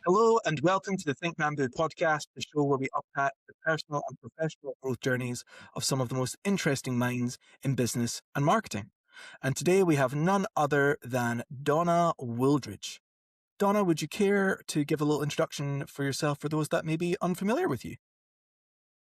Hello and welcome to the Think Bambu podcast, the show where we unpack the personal and professional growth journeys of some of the most interesting minds in business and marketing. And today we have none other than Donna Wooldridge. Donna, would you care to give a little introduction for yourself for those that may be unfamiliar with you?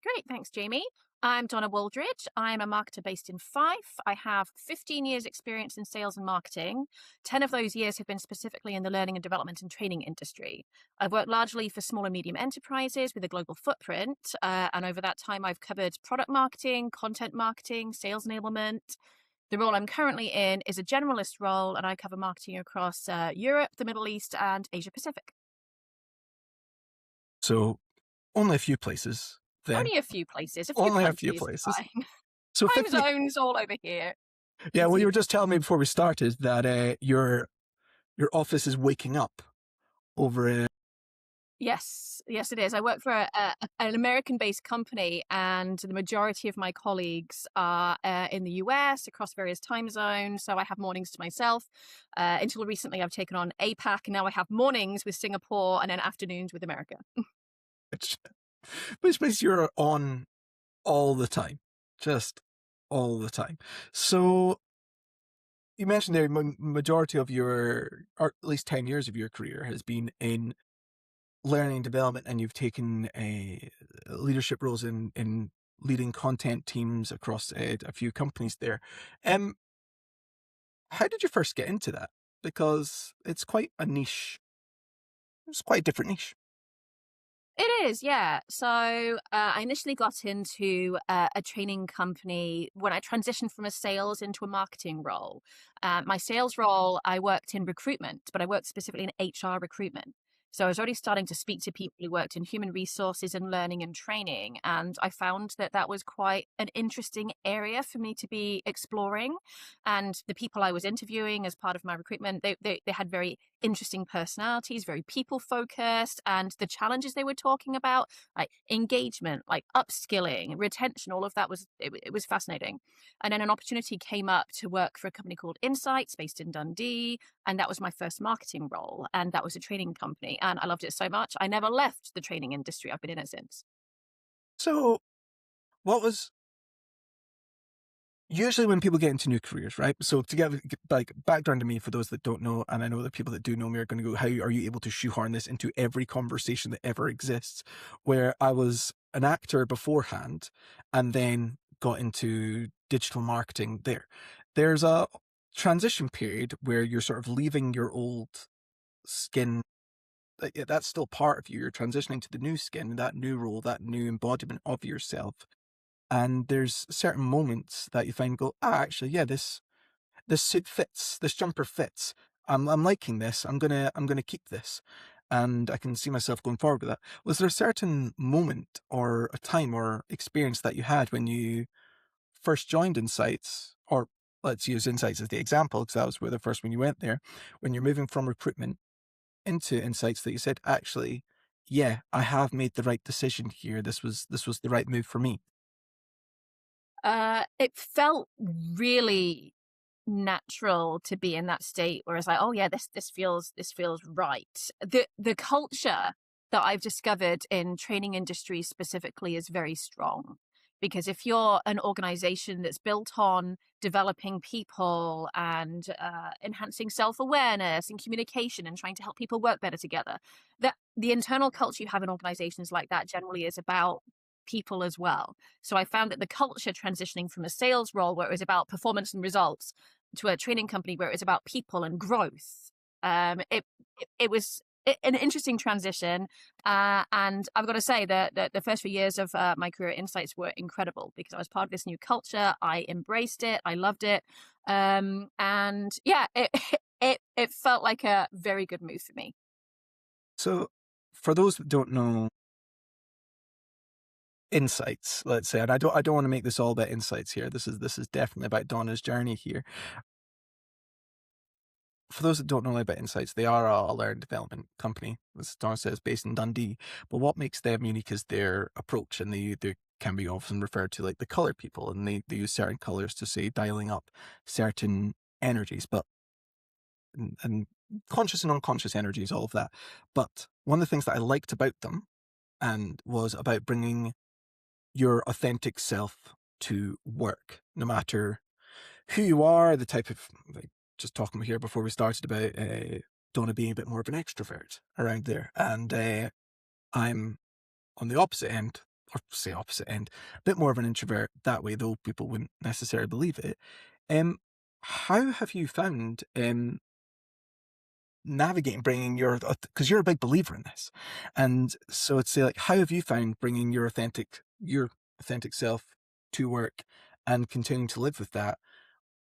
Great, thanks, Jamie. I'm Donna Wooldridge. I'm a marketer based in Fife. I have 15 years experience in sales and marketing. 10 of those years have been specifically in the learning and development and training industry. I've worked largely for small and medium enterprises with a global footprint. And over that time, I've covered product marketing, content marketing, sales enablement. The role I'm currently in is a generalist role, and I cover marketing across Europe, the Middle East, and Asia Pacific. So, only a few places then. Only a few places, a few Only a few countries, places. fine. So Time 50, zones all over here. yeah, well, Easy. you were just telling me before we started that your office is waking up over. Yes, yes, it is. I work for an American-based company, and the majority of my colleagues are in the US across various time zones. So I have mornings to myself. Until recently, I've taken on APAC, and now I have mornings with Singapore and then afternoons with America. Which means you're on all the time, just all the time. So you mentioned there majority of your, or at least 10 years of your career has been in learning and development, and you've taken leadership roles in leading content teams across a few companies there. Um, how did you first get into that? Because it's quite a niche. It's quite a different niche. It is, yeah. So I initially got into a training company when I transitioned from a sales into a marketing role. My sales role, I worked in recruitment, but I worked specifically in HR recruitment. So I was already starting to speak to people who worked in human resources and learning and training. And I found that that was quite an interesting area for me to be exploring. And the people I was interviewing as part of my recruitment, they had very interesting personalities, very people focused, and the challenges they were talking about, like engagement, like upskilling, retention, all of that it was fascinating. And then an opportunity came up to work for a company called Insights based in Dundee, and that was my first marketing role, and that was a training company, and I loved it so much. I never left the training industry. I've been in it since. So what was usually when people get into new careers, right? So to get like background to me, for those that don't know, and I know that people that do know me are going to go, how are you able to shoehorn this into every conversation that ever exists? Where I was an actor beforehand and then got into digital marketing there. There's a transition period where you're sort of leaving your old skin. Yeah, that's still part of you. You're transitioning to the new skin, that new role, that new embodiment of yourself. And there's certain moments that you find go, actually, yeah, this suit fits, this jumper fits. I'm liking this. I'm gonna keep this, and I can see myself going forward with that. Was there a certain moment or a time or experience that you had when you first joined Insights, or let's use Insights as the example because that was where the first when you went there, when you're moving from recruitment into Insights, that you said, actually, yeah, I have made the right decision here. This was the right move for me. It felt really natural to be in that state where it's like, oh yeah, this feels right. The culture that I've discovered in training industries specifically is very strong. Because if you're an organization that's built on developing people and enhancing self-awareness and communication and trying to help people work better together, that the internal culture you have in organizations like that generally is about people as well. So I found that the culture transitioning from a sales role where it was about performance and results to a training company where it was about people and growth. It was an interesting transition, and I've got to say that the first few years of my career at Insights were incredible because I was part of this new culture. I embraced it. I loved it, and yeah, it felt like a very good move for me. So, for those that don't know Insights, let's say, and I don't want to make this all about Insights here. This is definitely about Donna's journey here. For those that don't know about Insights, they are a learning development company, as Donna says, based in Dundee. But what makes them unique is their approach, and they can be often referred to like the color people, and they use certain colors to say dialing up certain energies, but and conscious and unconscious energies, all of that. But one of the things that I liked about them and was about bringing your authentic self to work, no matter who you are, the type of, like, just talking here before we started about Donna being a bit more of an extrovert around there. And I'm on the opposite end, or say opposite end, a bit more of an introvert that way, though people wouldn't necessarily believe it. Um, how have you found navigating bringing your, because you're a big believer in this, and so it's say like, how have you found bringing your authentic self to work and continuing to live with that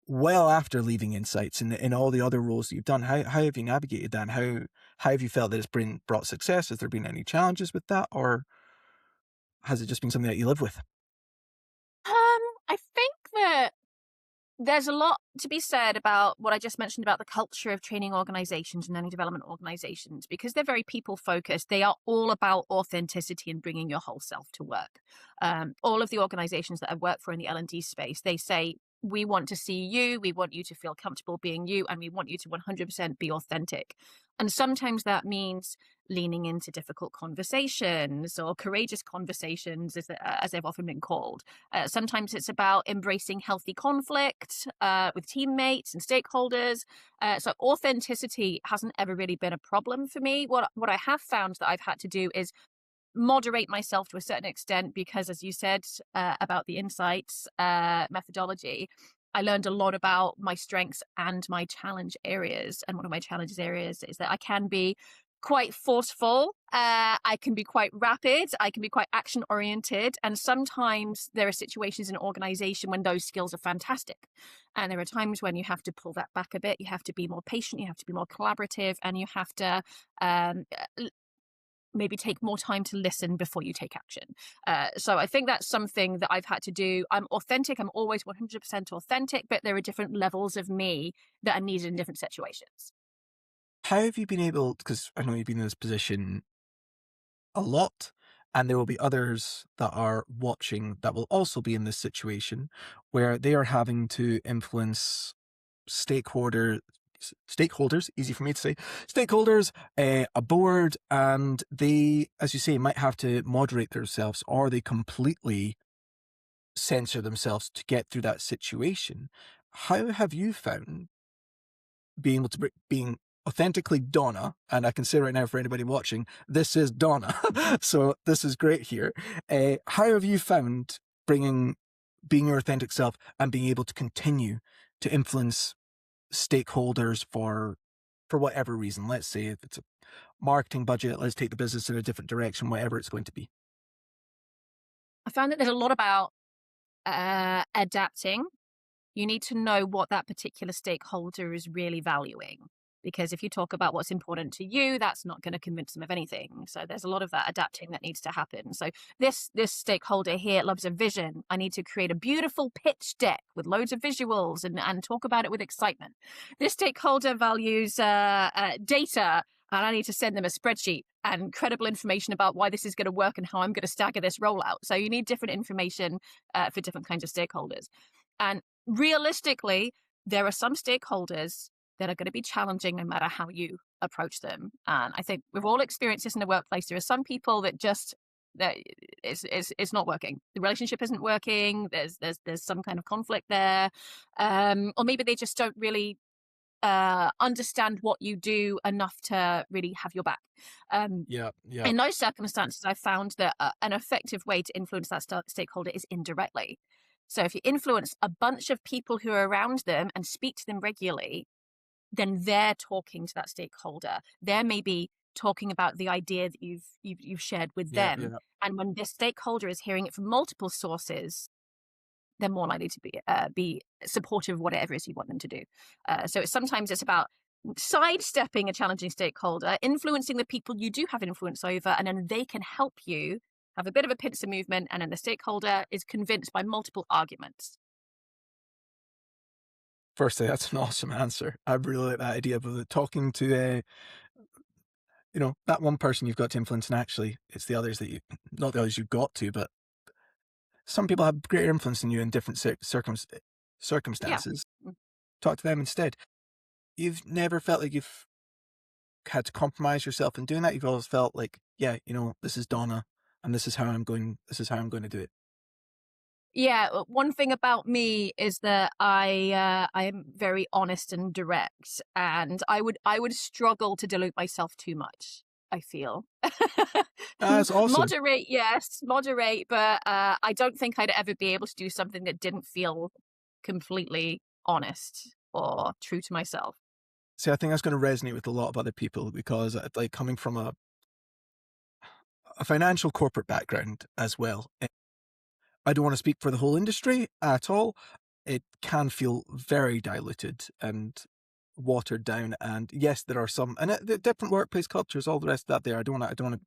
well after leaving Insights and in all the other roles that you've done? How have you navigated that, and how have you felt that it's brought success? Has there been any challenges with that, or has it just been something that you live with? I think that there's a lot to be said about what I just mentioned about the culture of training organizations and learning development organizations, because they're very people focused. They are all about authenticity and bringing your whole self to work. All of the organizations that I've worked for in the L&D space, they say, we want to see you, we want you to feel comfortable being you, and we want you to 100% be authentic. And sometimes that means leaning into difficult conversations or courageous conversations, as they've often been called. Sometimes it's about embracing healthy conflict with teammates and stakeholders. So authenticity hasn't ever really been a problem for me. What I have found that I've had to do is moderate myself to a certain extent, because as you said about the insights methodology, I learned a lot about my strengths and my challenge areas. And one of my challenges areas is that I can be quite forceful. I can be quite rapid. I can be quite action oriented. And sometimes there are situations in an organization when those skills are fantastic. And there are times when you have to pull that back a bit. You have to be more patient. You have to be more collaborative, and you have to um, maybe take more time to listen before you take action. So I think that's something that I've had to do. I'm authentic. I'm always 100% authentic, but there are different levels of me that are needed in different situations. How have you been able, because I know you've been in this position a lot, and there will be others that are watching that will also be in this situation where they are having to influence stakeholder stakeholders, easy for me to say, stakeholders, a board, and they, as you say, might have to moderate themselves, or they completely censor themselves to get through that situation. How have you found being able to being authentically Donna? And I can say right now for anybody watching, this is Donna, so this is great here. How have you found bringing being your authentic self and being able to continue to influence stakeholders for whatever reason? Let's say if it's a marketing budget, let's take the business in a different direction, whatever it's going to be. I found that there's a lot about adapting. You need to know what that particular stakeholder is really valuing. Because if you talk about what's important to you, that's not going to convince them of anything. So there's a lot of that adapting that needs to happen. So this stakeholder here loves a vision. I need to create a beautiful pitch deck with loads of visuals and talk about it with excitement. This stakeholder values data, and I need to send them a spreadsheet and credible information about why this is going to work and how I'm going to stagger this rollout. So you need different information for different kinds of stakeholders. And realistically, there are some stakeholders that are going to be challenging no matter how you approach them. And I think we've all experienced this in the workplace. There are some people that just that it's not working. The relationship isn't working. There's some kind of conflict there, or maybe they just don't really understand what you do enough to really have your back. Um, Yeah, yeah, in those circumstances, I found that an effective way to influence that stakeholder is indirectly. So if you influence a bunch of people who are around them and speak to them regularly, then they're talking to that stakeholder. They're maybe talking about the idea that you've shared with yeah, them. yeah. And when this stakeholder is hearing it from multiple sources, they're more likely to be supportive of whatever it is you want them to do. So sometimes it's about sidestepping a challenging stakeholder, influencing the people you do have influence over, and then they can help you have a bit of a pincer movement, and then the stakeholder is convinced by multiple arguments. Firstly, that's an awesome answer. I really like that idea of talking to that one person you've got to influence, and actually it's the others that you, not the others you've got to, but some people have greater influence than you in different Yeah. circumstances. Mm. Talk to them instead. You've never felt like you've had to compromise yourself in doing that? You've always felt like, yeah, this is Donna, and this is how I'm going. This is how I'm going to do it. Yeah, one thing about me is that I am very honest and direct, and I would struggle to dilute myself too much, I feel. That's awesome. Moderate, yes, moderate, but I don't think I'd ever be able to do something that didn't feel completely honest or true to myself. See, I think that's going to resonate with a lot of other people because, like, coming from a financial corporate background as well, I don't want to speak for the whole industry at all. It can feel very diluted and watered down. And yes, there are some, and the different workplace cultures, all the rest of that. There, I don't want to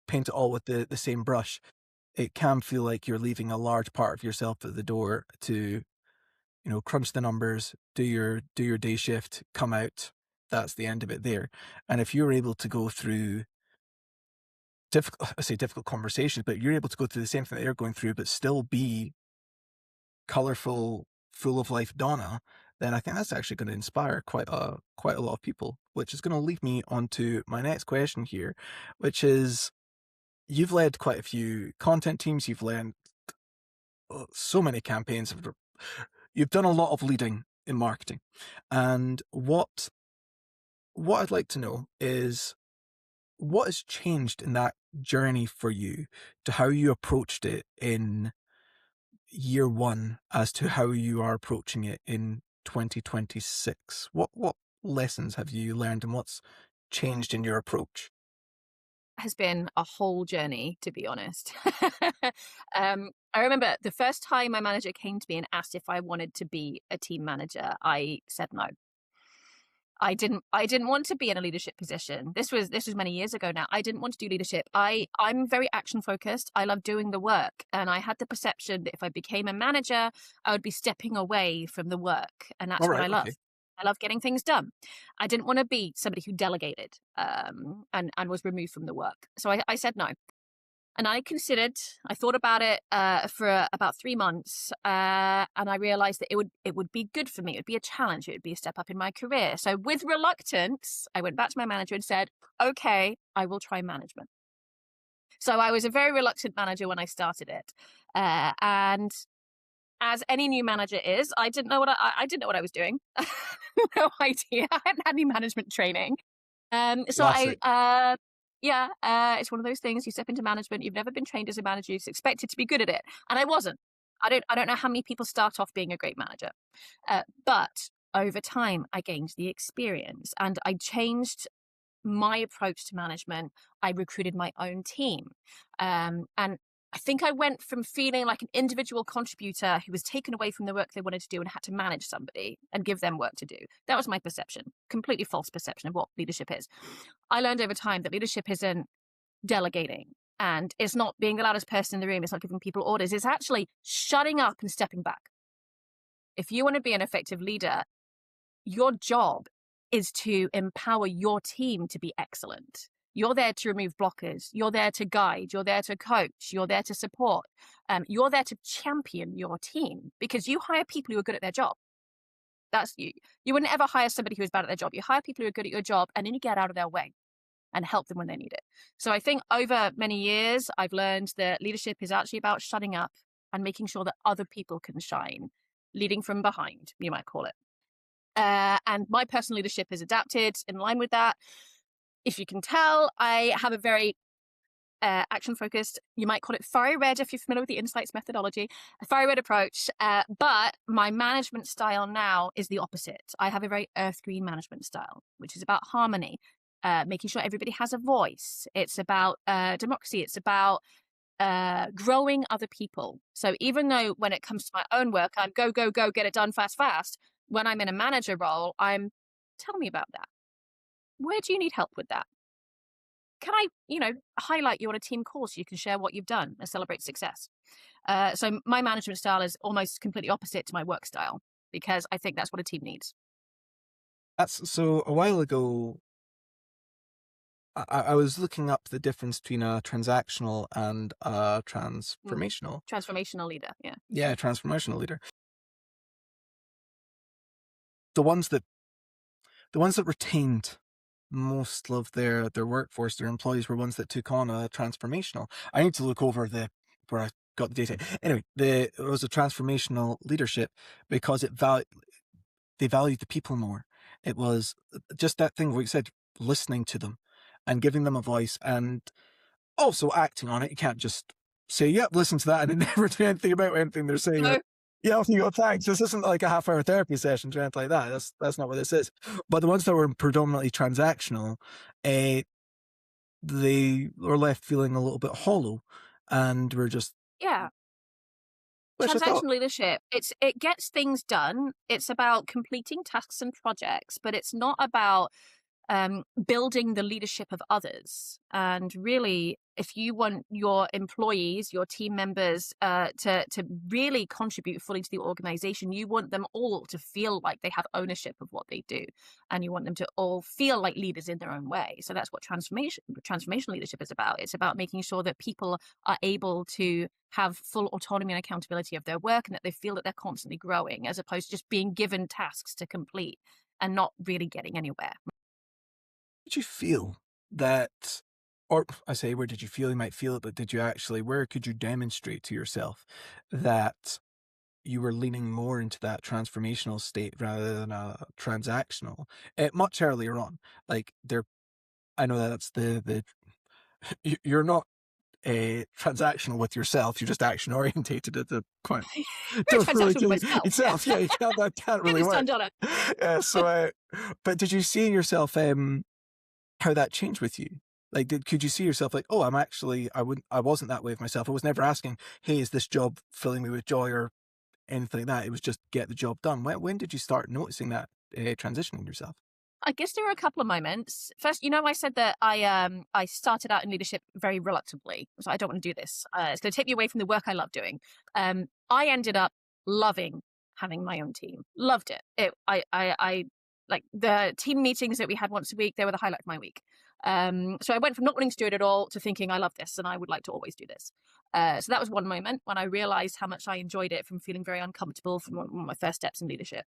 paint it all with the same brush. It can feel like you're leaving a large part of yourself at the door to, crunch the numbers, do your day shift, come out. That's the end of it there. And if you're able to go through difficult, I say difficult conversations, but you're able to go through the same thing that they're going through, but still be colorful, full of life Donna, then I think that's actually going to inspire quite a lot of people, which is going to lead me on to my next question here, which is you've led quite a few content teams, you've led so many campaigns, you've done a lot of leading in marketing. And what I'd like to know is what has changed in that journey for you to how you approached it in year one as to how you are approaching it in 2026? What lessons have you learned and what's changed in your approach? Has been a whole journey, to be honest. I remember the first time my manager came to me and asked if I wanted to be a team manager, I said no. I didn't want to be in a leadership position. This was many years ago now. I didn't want to do leadership. I'm very action focused. I love doing the work. And I had the perception that if I became a manager, I would be stepping away from the work. And All that's what right, I love. okay. I love getting things done. I didn't want to be somebody who delegated and was removed from the work. So I said no. And I thought about it for about 3 months, and I realized that it would be good for me. It would be a challenge. It would be a step up in my career. So with reluctance, I went back to my manager and said, okay, I will try management. So I was a very reluctant manager when I started it. And as any new manager is, I didn't know what I didn't know what I was doing. No idea. I hadn't had any management training. So Classic. yeah, it's one of those things. You step into management. You've never been trained as a manager. You're expected to be good at it, and I wasn't. I don't know how many people start off being a great manager, but over time, I gained the experience, and I changed my approach to management. I recruited my own team, and I think I went from feeling like an individual contributor who was taken away from the work they wanted to do and had to manage somebody and give them work to do. That was my perception, completely false perception of what leadership is. I learned over time that leadership isn't delegating and it's not being the loudest person in the room. It's not giving people orders. It's actually shutting up and stepping back. If you want to be an effective leader, your job is to empower your team to be excellent. You're there to remove blockers. You're there to guide. You're there to coach. You're there to support. You're there to champion your team because you hire people who are good at their job. That's you. You wouldn't ever hire somebody who is bad at their job. You hire people who are good at your job and then you get out of their way and help them when they need it. So I think over many years, I've learned that leadership is actually about shutting up and making sure that other people can shine, leading from behind, you might call it. And my personal leadership is adapted in line with that. If you can tell, I have a very action focused, you might call it fiery red if you're familiar with the insights methodology, a fiery red approach. But my management style now is the opposite. I have a very earth green management style, which is about harmony, making sure everybody has a voice. It's about democracy. It's about growing other people. So even though when it comes to my own work, I'm go, go, go, get it done fast, fast. When I'm in a manager role, tell me about that. Where do you need help with that? Can I, highlight you on a team call so you can share what you've done and celebrate success? So my management style is almost completely opposite to my work style because I think that's what a team needs. That's so a while ago. I was looking up the difference between a transactional and a transformational. Transformational leader, yeah. Yeah, transformational leader. The ones that the ones that retained most of their workforce, their employees were ones that took on a transformational. I need to look over where I got the data. Anyway, it was a transformational leadership because they valued the people more. It was just that thing where you said listening to them and giving them a voice and also acting on it. You can't just say, yep, listen to that and then never do anything about anything they're saying. No, Yeah, off you go, thanks. This isn't like a half-hour therapy session or anything like that. That's not what this is. But the ones that were predominantly transactional, uh, they were left feeling a little bit hollow and were just, yeah. which I thought, Transactional leadership, it gets things done. It's about completing tasks and projects, but it's not about building the leadership of others. And really, if you want your employees, your team members to really contribute fully to the organization, you want them all to feel like they have ownership of what they do. And you want them to all feel like leaders in their own way. So that's what transformational leadership is about. It's about making sure that people are able to have full autonomy and accountability of their work and that they feel that they're constantly growing, as opposed to just being given tasks to complete and not really getting anywhere. did you feel that, or I say, where did you feel you might feel it, but did you actually, where could you demonstrate to yourself that you were leaning more into that transformational state rather than a transactional, much earlier on? Like there, I know that that's you're not transactional with yourself. You're just action orientated at the point. Very Don't really transactional with kill myself. yourself. Yeah, you can't, that can't Get really this done, work. Donna. Yeah. So, but did you see in yourself how that changed with you? Like, could you see yourself like, oh, I wasn't that way with myself. I was never asking, hey, is this job filling me with joy or anything like that? It was just get the job done. When did you start noticing that transitioning yourself? I guess there were a couple of moments. First, I said that I started out in leadership very reluctantly. I was like, I don't want to do this. It's going to take me away from the work I love doing. I ended up loving having my own team. Loved it. I like the team meetings that we had once a week. They were the highlight of my week. So I went from not wanting to do it at all to thinking I love this and I would like to always do this. So that was one moment when I realized how much I enjoyed it from feeling very uncomfortable from one of my first steps in leadership.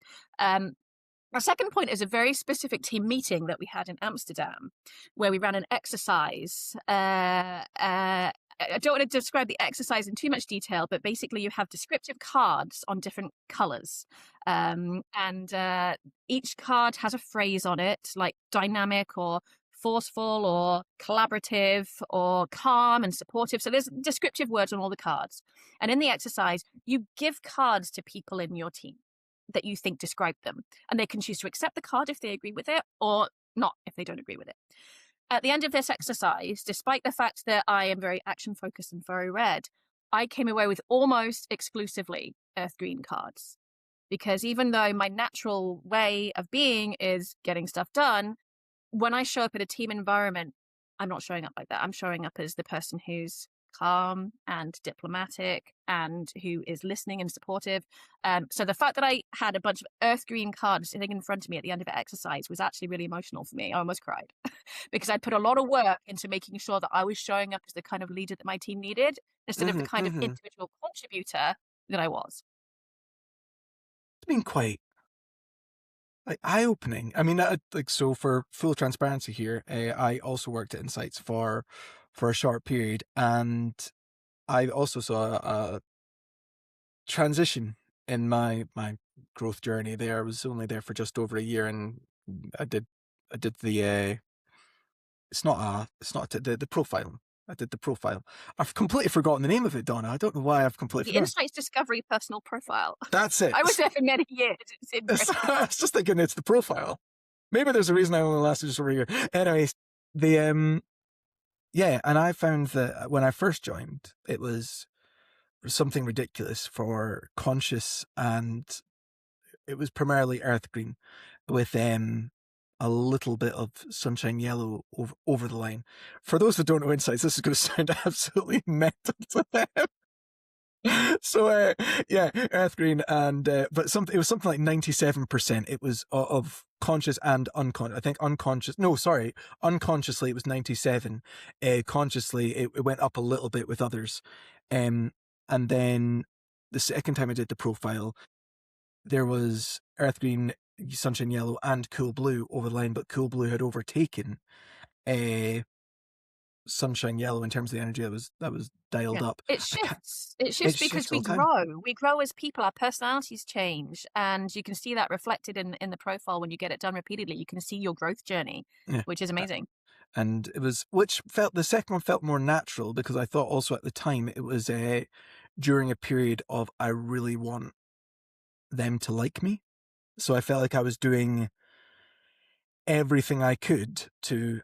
Our second point is a very specific team meeting that we had in Amsterdam, where we ran an exercise. I don't want to describe the exercise in too much detail, but basically you have descriptive cards on different colors. And each card has a phrase on it, like dynamic or forceful or collaborative or calm and supportive. So there's descriptive words on all the cards. And in the exercise, you give cards to people in your team that you think describe them. And they can choose to accept the card if they agree with it or not if they don't agree with it. At the end of this exercise, despite the fact that I am very action focused and very red, I came away with almost exclusively earth green cards. Because even though my natural way of being is getting stuff done, when I show up at a team environment, I'm not showing up like that. I'm showing up as the person who's calm and diplomatic and who is listening and supportive. So the fact that I had a bunch of earth green cards sitting in front of me at the end of the exercise was actually really emotional for me. I almost cried because I put a lot of work into making sure that I was showing up as the kind of leader that my team needed instead of the Hmm, kind of hmm. individual contributor that I was. It's been quite like eye-opening. I mean, like, so for full transparency here, I also worked at Insights for a short period, and I also saw a transition in my growth journey there. I was only there for just over a year, and I did I did the it's not the profile. I did the profile. I've completely forgotten the name of it, Donna. I don't know why I've completely The forgotten. Insights Discovery Personal Profile. That's it. I was there for many years. It's interesting. I was just thinking it's the profile. Maybe there's a reason I only lasted just over a year. Anyways, the yeah, and I found that when I first joined, it was something ridiculous for conscious, and it was primarily earth green with a little bit of sunshine yellow over the line. For those that don't know Insights, this is going to sound absolutely mental to them. So yeah, earth green, and but something, it was something like 97%. It was of conscious and unconscious. I think unconscious. No, sorry, unconsciously it was 97. Consciously it went up a little bit with others. And then the second time I did the profile, there was earth green Sunshine Yellow and Cool Blue over the line, but Cool Blue had overtaken Sunshine Yellow in terms of the energy that was dialed Yeah. up. It I can't. shifts. It It shifts because shifts all the time. we grow as people, our personalities change, and you can see that reflected in the profile when you get it done repeatedly. You can see your growth journey, Yeah. which is amazing. And it was, which felt, the second one felt more natural because I thought also at the time it was during a period of I really want them to like me. So I felt like I was doing everything I could to,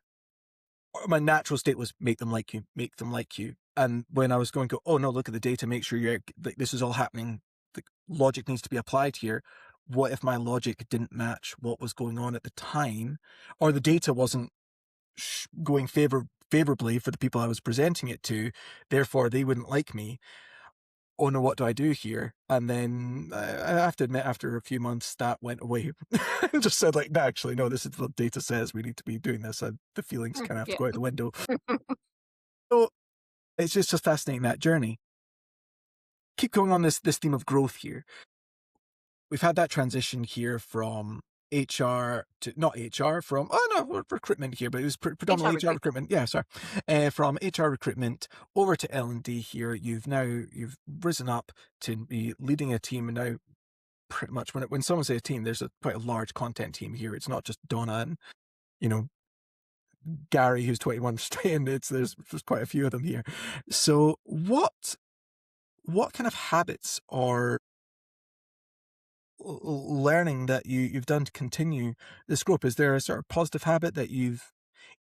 my natural state was make them like you, make them like you. And when I was going to go, oh no, look at the data, make sure you're, like, this is all happening. The logic needs to be applied here. What if my logic didn't match what was going on at the time, or the data wasn't going favorably for the people I was presenting it to, therefore they wouldn't like me. Oh no, what do I do here? And then I have to admit, after a few months, that went away. I just said, like, no, actually, no, this is what data says. We need to be doing this. And the feelings kind of have to Yeah. go out the window. So it's just fascinating, that journey. Keep going on this theme of growth here. We've had that transition here from HR to, not HR, from, oh no, recruitment here, but it was predominantly HR recruitment. recruitment. Yeah, sorry. From HR recruitment over to L&D here. You've risen up to be leading a team, and now pretty much when someone says a team, there's quite a large content team here. It's not just Donna and, you know, Gary, who's 21 staying. There's quite a few of them here. So what kind of habits are learning that you've done to continue this growth? Is there a sort of positive habit that you've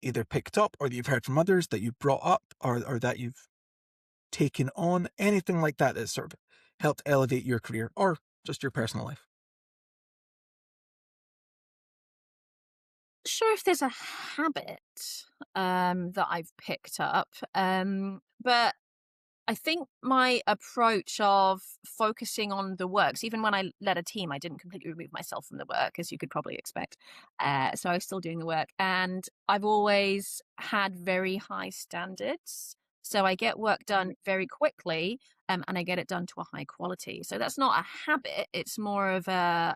either picked up or that you've heard from others that you've brought up, or that you've taken on, anything like that sort of helped elevate your career or just your personal life? Sure if there's a habit that I've picked up, but I think my approach of focusing on the works, even when I led a team, I didn't completely remove myself from the work, as you could probably expect. So I was still doing the work. And I've always had very high standards. So I get work done very quickly, and I get it done to a high quality. So that's not a habit. It's more of a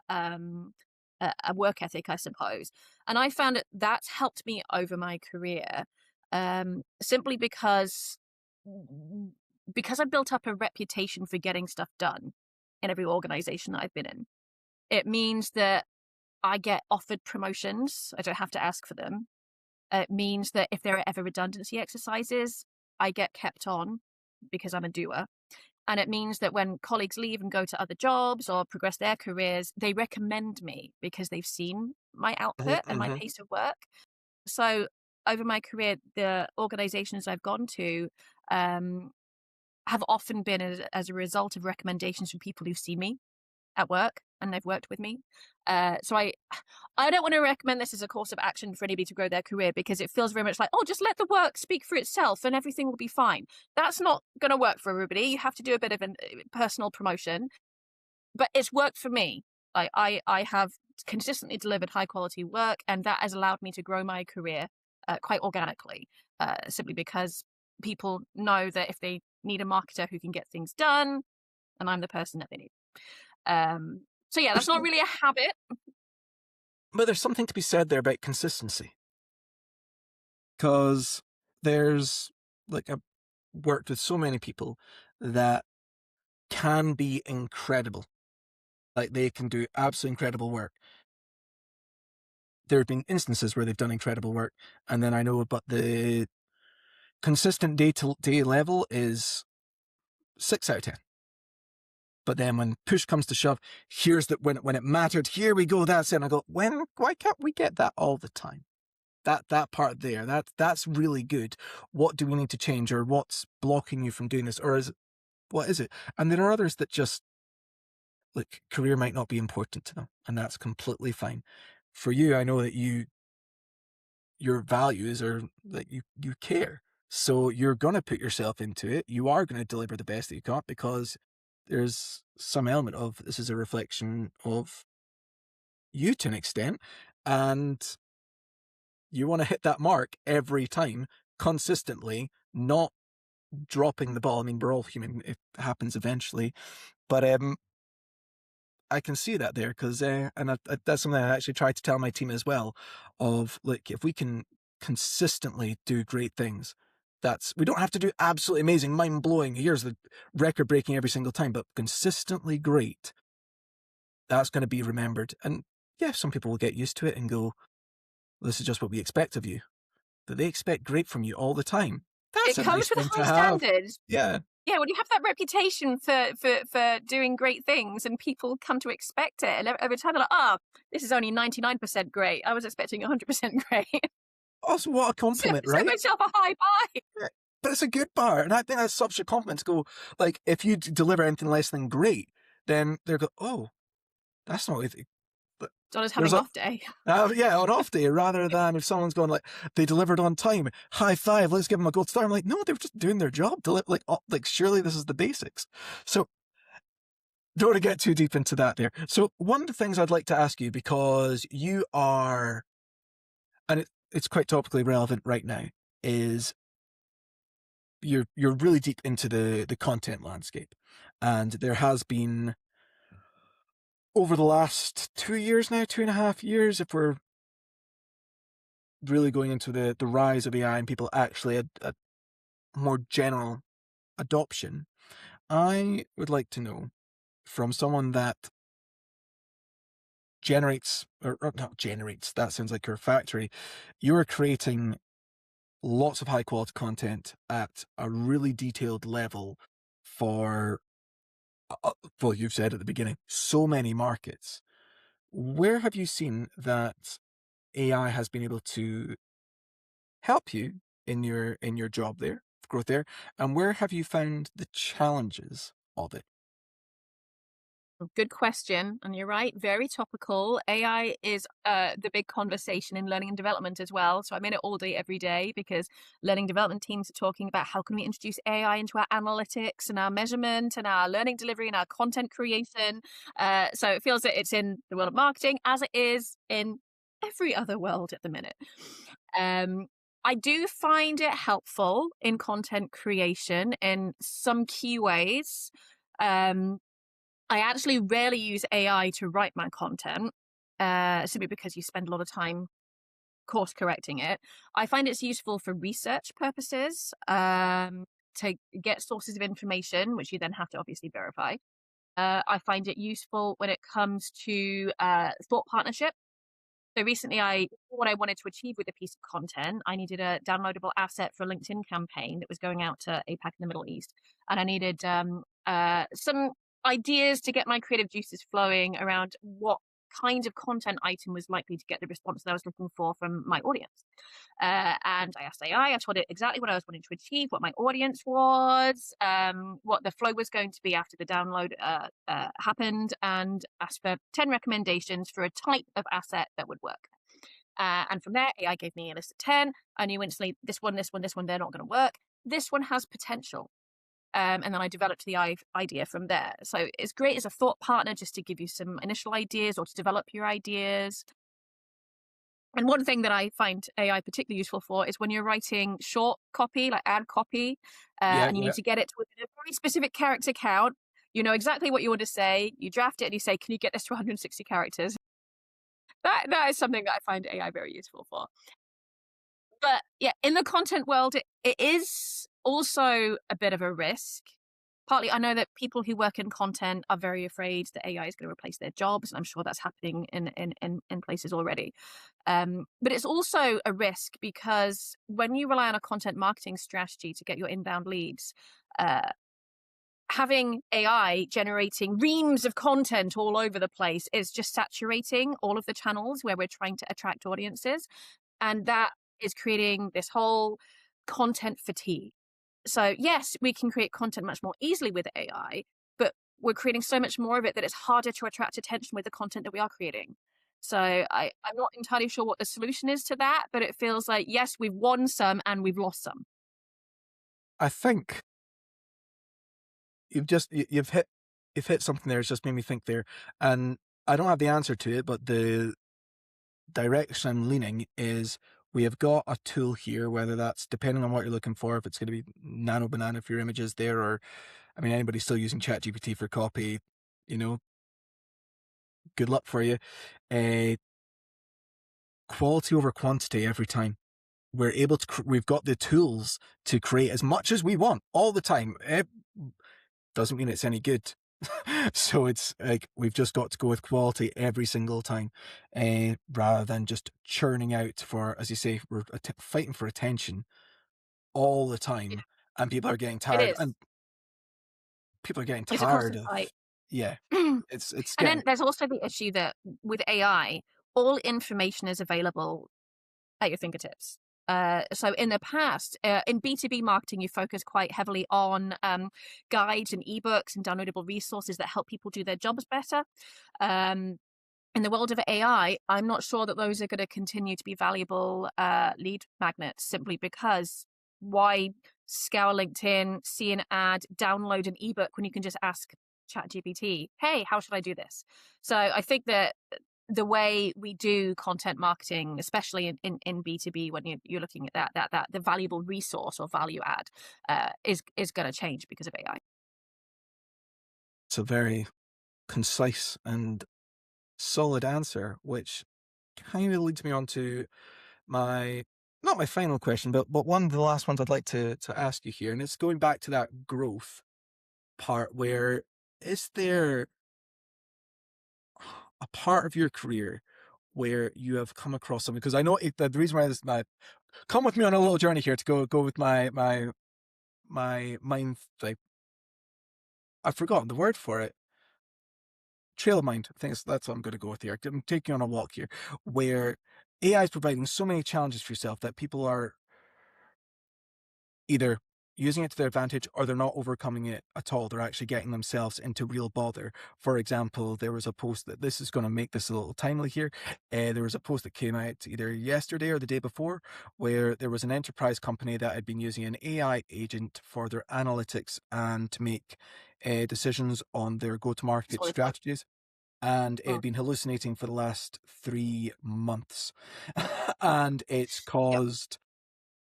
work ethic, I suppose. And I found that that's helped me over my career, simply because I built up a reputation for getting stuff done in every organization that I've been in. It means that I get offered promotions. I don't have to ask for them. It means that if there are ever redundancy exercises, I get kept on because I'm a doer. And it means that when colleagues leave and go to other jobs or progress their careers, they recommend me because they've seen my output and my Mm-hmm. pace of work. So over my career, the organizations I've gone to, um, have often been as a result of recommendations from people who've seen me at work and they've worked with me. So I don't want to recommend this as a course of action for anybody to grow their career, because it feels very much like, oh, just let the work speak for itself and everything will be fine. That's not going to work for everybody. You have to do a bit of a personal promotion, but it's worked for me. I have consistently delivered high quality work, and that has allowed me to grow my career quite organically, simply because people know that if they need a marketer who can get things done, and I'm the person that they need. So yeah, that's not really a habit. But there's something to be said there about consistency, because there's, like, I've worked with so many people that can be incredible. Like, they can do absolutely incredible work. There have been instances where they've done incredible work, and then I know, but the consistent day-to-day level is 6 out of 10. But then when push comes to shove, here's that, when it mattered, here we go, that's it. And I go, why can't we get that all the time? That part there, that's really good. What do we need to change, or what's blocking you from doing this, or what is it? And there are others that just, like, career might not be important to them, and that's completely fine. For you, I know that your values are that you care. So you're going to put yourself into it. You are going to deliver the best that you can, because there's some element of this is a reflection of you to an extent, and you want to hit that mark every time consistently, not dropping the ball. I mean, we're all human. It happens eventually. But I can see that there because, and that's something I actually tried to tell my team as well. Of like, if we can consistently do great things, we don't have to do absolutely amazing, mind blowing. Here's the record breaking every single time, but consistently great. That's going to be remembered. And yeah, some people will get used to it and go, "This is just what we expect of you." That they expect great from you all the time. That's It a nice comes with thing high to have. standards. Yeah. Yeah, when you have that reputation for doing great things and people come to expect it, and every time they're like, "Oh, this is only 99% great. I was expecting 100% great." Also, what a Set compliment, set right? myself a high bar. Yeah. But it's a good bar, and I think that's such a compliment to go, like, if you deliver anything less than great, then they'll go, "Oh, that's not what but Donna's there's having a off day. yeah, on off day," rather than if someone's going like, "They delivered on time, high five, let's give them a gold star." I'm like, "No, they were just doing their job, like, oh, like, surely this is the basics." So, don't want to get too deep into that there. So, one of the things I'd like to ask you, because you are, and it's quite topically relevant right now, is you're really deep into the content landscape, and there has been over the last 2 years now, 2.5 years, if we're really going into the rise of AI and people actually a more general adoption. I would like to know from someone that generates, or not generates, that sounds like your factory. You're creating lots of high quality content at a really detailed level for, well, you've said at the beginning, so many markets. Where have you seen that AI has been able to help you in your job there, growth there, and where have you found the challenges of it? Good question. And you're right, very topical. AI is the big conversation in learning and development as well. So I'm in it all day, every day, because learning development teams are talking about how can we introduce AI into our analytics and our measurement and our learning delivery and our content creation. So it feels that it's in the world of marketing as it is in every other world at the minute. Um, I do find it helpful in content creation in some key ways. Um, I actually rarely use AI to write my content, simply because you spend a lot of time course correcting it. I find it's useful for research purposes, to get sources of information, which you then have to obviously verify. I find it useful when it comes to thought partnership. So recently, what I wanted to achieve with a piece of content, I needed a downloadable asset for a LinkedIn campaign that was going out to APAC in the Middle East, and I needed some ideas to get my creative juices flowing around what kind of content item was likely to get the response that I was looking for from my audience. And I asked AI, I told it exactly what I was wanting to achieve, what my audience was, what the flow was going to be after the download happened, and asked for 10 recommendations for a type of asset that would work. And from there, AI gave me a list of 10. I knew instantly this one, this one, this one, they're not going to work. This one has potential. And then I developed the idea from there. So it's great as a thought partner just to give you some initial ideas or to develop your ideas. And one thing that I find AI particularly useful for is when you're writing short copy, like ad copy, Yeah, and you need yeah. to get it to a very specific character count. You know exactly what you want to say. You draft it and you say, "Can you get this to 160 characters?" That is something that I find AI very useful for. But yeah, in the content world, it is also a bit of a risk. Partly, I know that people who work in content are very afraid that AI is going to replace their jobs, and I'm sure that's happening in places already. But it's also a risk because when you rely on a content marketing strategy to get your inbound leads, uh, having AI generating reams of content all over the place is just saturating all of the channels where we're trying to attract audiences. And that is creating this whole content fatigue. So, yes, we can create content much more easily with AI, but we're creating so much more of it that it's harder to attract attention with the content that we are creating. So, I'm not entirely sure what the solution is to that, but it feels like, yes, we've won some and we've lost some. I think you've hit something there. It's just made me think there, and I don't have the answer to it, but the direction I'm leaning is we have got a tool here, whether that's depending on what you're looking for, if it's going to be Nano Banana for your images there, or I mean, anybody's still using ChatGPT for copy, you know, good luck for you. Uh, Quality over quantity every time. We're able to, we've got the tools to create as much as we want all the time. It doesn't mean it's any good. So it's like we've just got to go with quality every single time, rather than just churning out for, as you say, we're fighting for attention all the Yeah, time, and people are getting it tired, is. and people are getting It's a tired constant of, fight. yeah, And it's then getting, there's also the issue that with AI, all information is available at your fingertips. So in the past, in B2B marketing, you focus quite heavily on guides and ebooks and downloadable resources that help people do their jobs better. Um, in the world of AI, I'm not sure that those are going to continue to be valuable lead magnets simply because why scour LinkedIn, see an ad, download an ebook when you can just ask ChatGPT, hey, how should I do this? So I think that the way we do content marketing, especially in B2B, when you're looking at that the valuable resource or value add is going to change because of AI. it's a very concise and solid answer, which kind of leads me on to my, not my final question, but one of the last ones I'd like to ask you here, and it's going back to that growth part. Where is there a part of your career where you have come across something? Because I know the reason why this, my, come with me on a little journey here to go with my mind, like, I've forgotten the word for it. Trail of mind. I think that's what I'm going to go with here. I'm taking you on a walk here, where AI is providing so many challenges for yourself that people are either using it to their advantage or they're not overcoming it at all. They're actually getting themselves into real bother. For example, there was a post that, this is going to make this a little timely here. There was a post that came out either yesterday or the day before, where there was an enterprise company that had been using an AI agent for their analytics and to make decisions on their It's go-to-market always fun. strategies. And it Mm. had been hallucinating for the last 3 months. And it's Yep. caused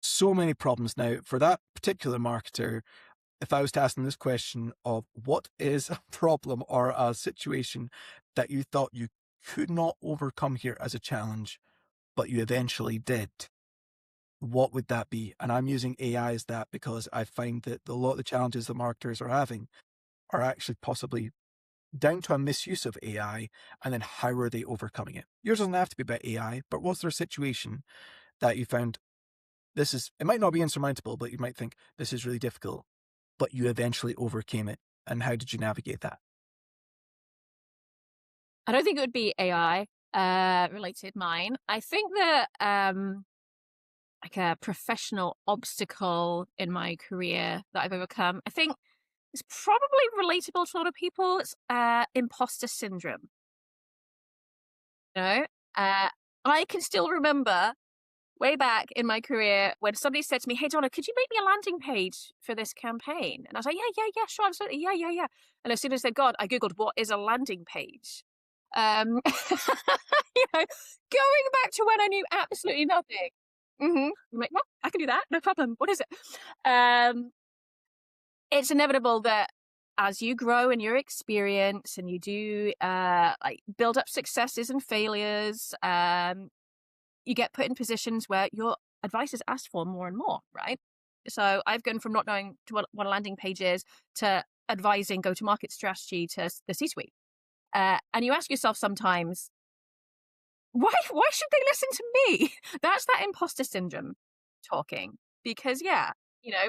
so many problems now for that particular marketer. If I was to ask them this question of what is a problem or a situation that you thought you could not overcome here as a challenge, but you eventually did, what would that be? And I'm using AI as that because I find that a lot of the challenges that marketers are having are actually possibly down to a misuse of AI, and then how are they overcoming it? Yours doesn't have to be about AI, but was there a situation that you found, this is, it might not be insurmountable, but you might think this is really difficult, but you eventually overcame it? And how did you navigate that? I don't think it would be AI related mine. I think that like a professional obstacle in my career that I've overcome, I think it's probably relatable to a lot of people. It's imposter syndrome. You know, I can still remember way back in my career when somebody said to me, "Hey, Donna, could you make me a landing page for this campaign?" And I was like, "Yeah, yeah, yeah, sure, absolutely, yeah, yeah, yeah." And as soon as they got, I googled what is a landing page. Going back to when I knew absolutely nothing. I'm like, "Well, I can do that, no problem. What is it?" Um, it's inevitable that as you grow in your experience and you do like build up successes and failures, you get put in positions where your advice is asked for more and more, right? So I've gone from not knowing to what a landing page is to advising go-to-market strategy to the C-suite. And you ask yourself sometimes, why should they listen to me? That's that imposter syndrome talking. Because yeah, you know,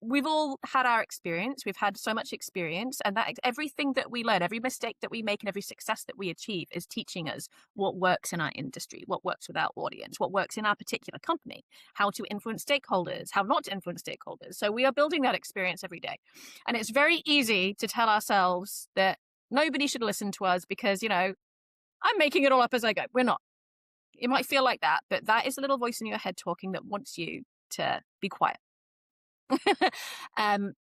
we've all had our experience. We've had so much experience, and that everything that we learn, every mistake that we make, and every success that we achieve is teaching us what works in our industry, what works with our audience, what works in our particular company, how to influence stakeholders, how not to influence stakeholders. So we are building that experience every day. And it's very easy to tell ourselves that nobody should listen to us because, I'm making it all up as I go. We're not. It might feel like that, but that is a little voice in your head talking that wants you to be quiet.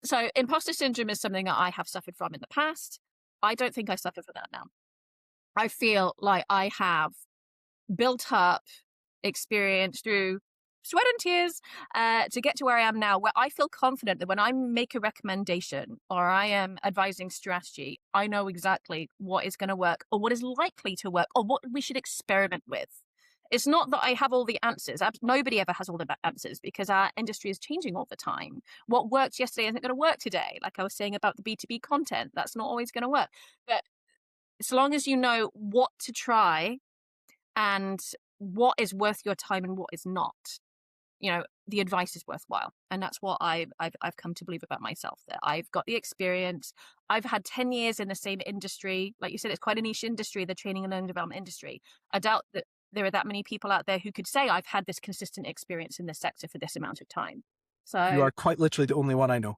So imposter syndrome is something that I have suffered from in the past. I don't think I suffer from that now. I feel like I have built up experience through sweat and tears to get to where I am now, where I feel confident that when I make a recommendation or I am advising strategy, I know exactly what is going to work or what is likely to work or what we should experiment with. It's not that I have all the answers. Nobody ever has all the answers because our industry is changing all the time. What worked yesterday isn't going to work today. Like I was saying about the B2B content, that's not always going to work. But as long as you know what to try and what is worth your time and what is not, the advice is worthwhile. And that's what I've come to believe about myself, that I've got the experience. I've had 10 years in the same industry. Like you said, it's quite a niche industry, the training and learning development industry. I doubt that there are that many people out there who could say I've had this consistent experience in this sector for this amount of time. You So are quite literally the only one I know.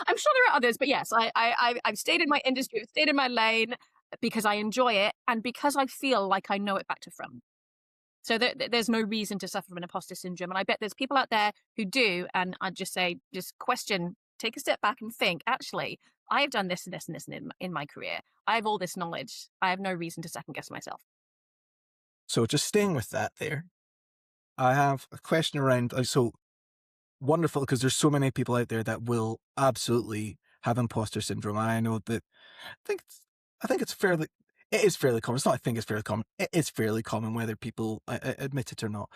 I'm sure there are others, but yes, I've stayed in my industry, I've stayed in my lane because I enjoy it and because I feel like I know it back to front. So there's no reason to suffer from imposter syndrome. And I bet there's people out there who do. And I'd just say, just question, take a step back and think, actually, I've done this and this and this in my career. I have all this knowledge. I have no reason to second guess myself. So just staying with that there, I have a question around, so wonderful, because there's so many people out there that will absolutely have imposter syndrome. And I know that I think it's fairly, it is fairly common. It's not I think it's fairly common. It is fairly common whether people admit it or not.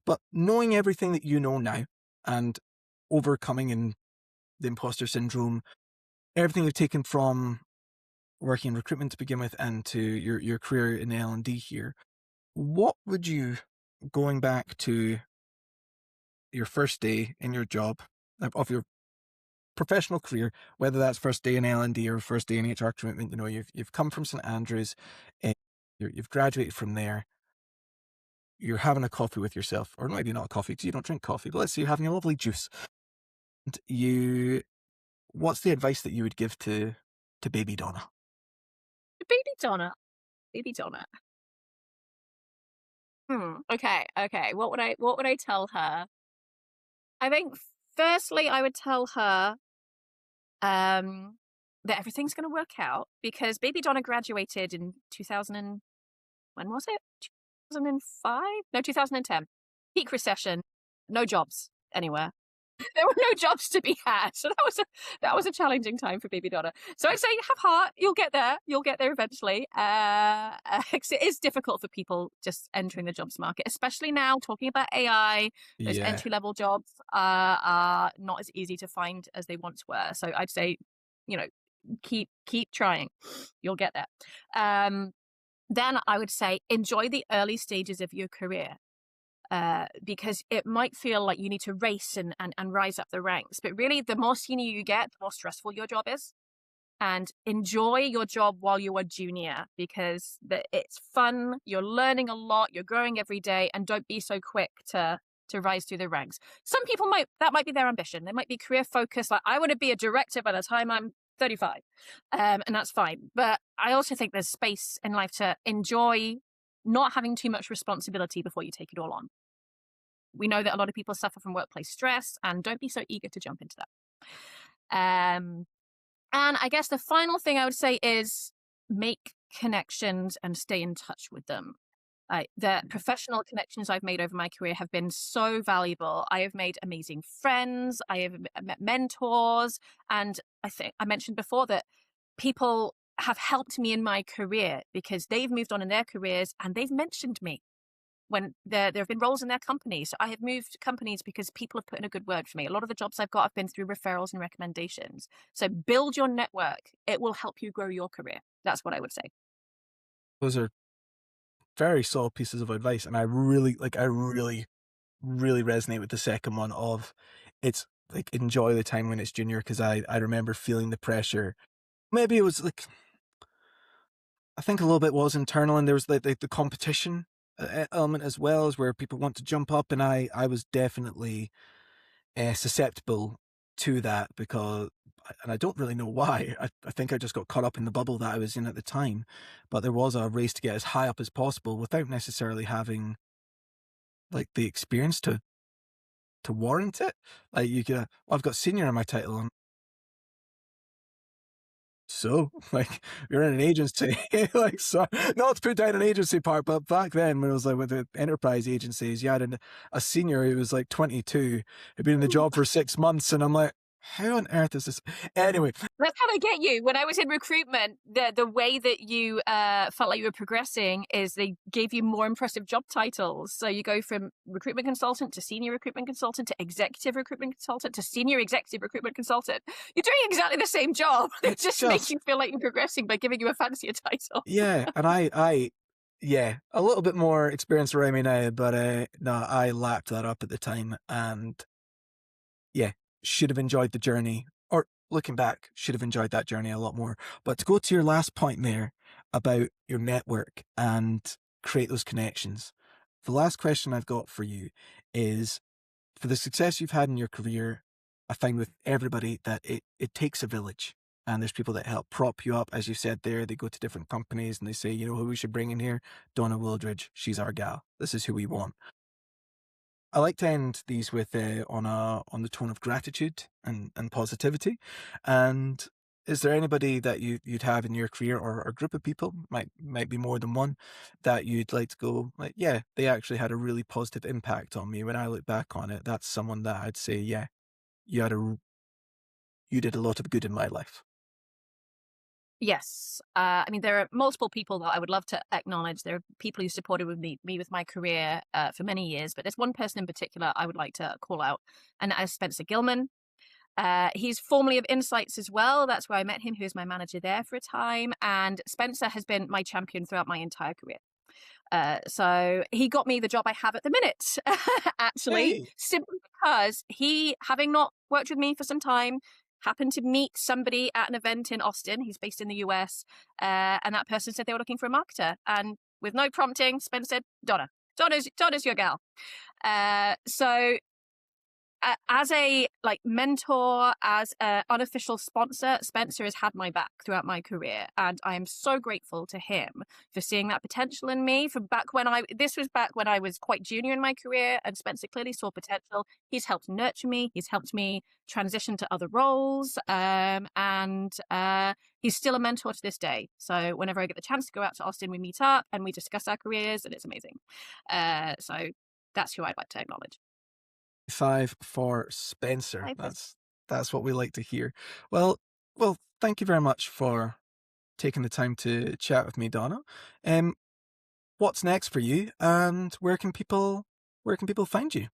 But knowing everything that you know now and overcoming in the imposter syndrome, everything you've taken from working in recruitment to begin with and to your career in L&D here, what would you, going back to your first day in your job of your professional career, whether that's first day in L&D or first day in HR recruitment, you've come from St Andrews, and you've graduated from there, you're having a coffee with yourself, or maybe not a coffee because you don't drink coffee, but let's say you're having a lovely juice. And what's the advice that you would give to baby Donna? Baby Donna. Baby Donna. Okay. What would I tell her? I think firstly, I would tell her that everything's going to work out because baby Donna graduated in 2000 when was it? 2005? No, 2010. Peak recession. No jobs anywhere. There were no jobs to be had. So that was a challenging time for baby Donna. So I'd say have heart. You'll get there. You'll get there eventually. It is difficult for people just entering the jobs market, especially now talking about AI. Those Yeah. entry-level jobs are not as easy to find as they once were. So I'd say, keep trying. You'll get there. Then I would say enjoy the early stages of your career. Because it might feel like you need to race and rise up the ranks. But really, the more senior you get, the more stressful your job is. And enjoy your job while you are junior because it's fun. You're learning a lot. You're growing every day. And don't be so quick to rise through the ranks. Some people that might be their ambition. They might be career focused. Like, I want to be a director by the time I'm 35. And that's fine. But I also think there's space in life to enjoy not having too much responsibility before you take it all on. We know that a lot of people suffer from workplace stress, and don't be so eager to jump into that. And I guess the final thing I would say is make connections and stay in touch with them. The professional connections I've made over my career have been so valuable. I have made amazing friends. I have met mentors. And I think I mentioned before that people have helped me in my career because they've moved on in their careers and they've mentioned me when there have been roles in their companies. So I have moved companies because people have put in a good word for me. A lot of the jobs I've got have been through referrals and recommendations. So build your network. It will help you grow your career. That's what I would say. Those are very solid pieces of advice, and I really really resonate with the second one of it's like enjoy the time when it's junior, because I remember feeling the pressure. Maybe it was like, I think a little bit was internal, and there was the competition element as well, as where people want to jump up, and I was definitely susceptible to that because, and I don't really know why. I think I just got caught up in the bubble that I was in at the time, but there was a race to get as high up as possible without necessarily having like the experience to warrant it. Like you could, I've got senior in my title, and so like you're in an agency, like, so not to put down an agency part, but back then when it was like with the enterprise agencies, you had a senior who was like 22, had been in the job for 6 months, and I'm like, how on earth is this? Anyway, That's how they get you. When I was in recruitment, the way that you felt like you were progressing is they gave you more impressive job titles. So you go from recruitment consultant to senior recruitment consultant to executive recruitment consultant to senior executive recruitment consultant. You're doing exactly the same job. They it's just make just, you feel like you're progressing by giving you a fancier title. yeah, and yeah, a little bit more experience around me now, but no, I lapped that up at the time, and yeah, should have enjoyed the journey, or looking back, should have enjoyed that journey a lot more. But to go to your last point there about your network and create those connections, the last question I've got for you is, for the success you've had in your career, I find with everybody that it takes a village. And there's people that help prop you up, as you said there. They go to different companies and they say, you know who we should bring in here? Donna Wooldridge. She's our gal. This is who we want. I like to end these with on the tone of gratitude and positivity. And is there anybody that you'd have in your career, or a group of people, might be more than one, that you'd like to go like, yeah, they actually had a really positive impact on me. When I look back on it, that's someone that I'd say, yeah, you had a you did a lot of good in my life. Yes. I mean, there are multiple people that I would love to acknowledge. There are people who supported me with my career for many years, but there's one person in particular I would like to call out, and that is Spencer Gilman. He's formerly of Insights as well. That's where I met him, who was my manager there for a time. And Spencer has been my champion throughout my entire career. So he got me the job I have at the minute, actually, Hey, simply because he, having not worked with me for some time, happened to meet somebody at an event in Austin. He's based in the US. And that person said they were looking for a marketer. And with no prompting, Spencer said, Donna's your gal. So as a mentor, as an unofficial sponsor, Spencer has had my back throughout my career, and I am so grateful to him for seeing that potential in me. From back when this was back when I was quite junior in my career, and Spencer clearly saw potential. He's helped nurture me. He's helped me transition to other roles, and he's still a mentor to this day. So whenever I get the chance to go out to Austin, we meet up and we discuss our careers, and it's amazing. So that's who I'd like to acknowledge. five for Spencer. Hi, That's what we like to hear. Well, well, thank you very much for taking the time to chat with me, Donna. Um, what's next for you, and where can people find you?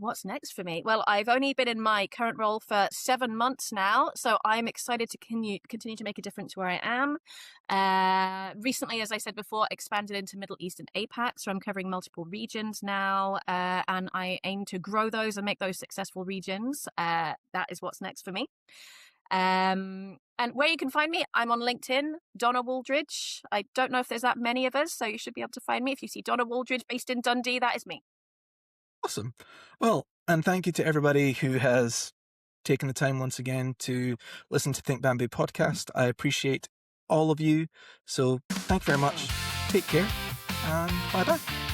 What's next for me? Well, I've only been in my current role for 7 months now, so I'm excited to continue to make a difference where I am. Recently, as I said before, expanded into Middle East and APAC, so I'm covering multiple regions now, and I aim to grow those and make those successful regions. That is what's next for me. And where you can find me, I'm on LinkedIn, Donna Wooldridge. I don't know if there's that many of us, so you should be able to find me. If you see Donna Wooldridge based in Dundee, that is me. Awesome. Well, and thank you to everybody who has taken the time once again to listen to Think Bamboo podcast. I appreciate all of you. So thank you very much. Take care, and bye bye.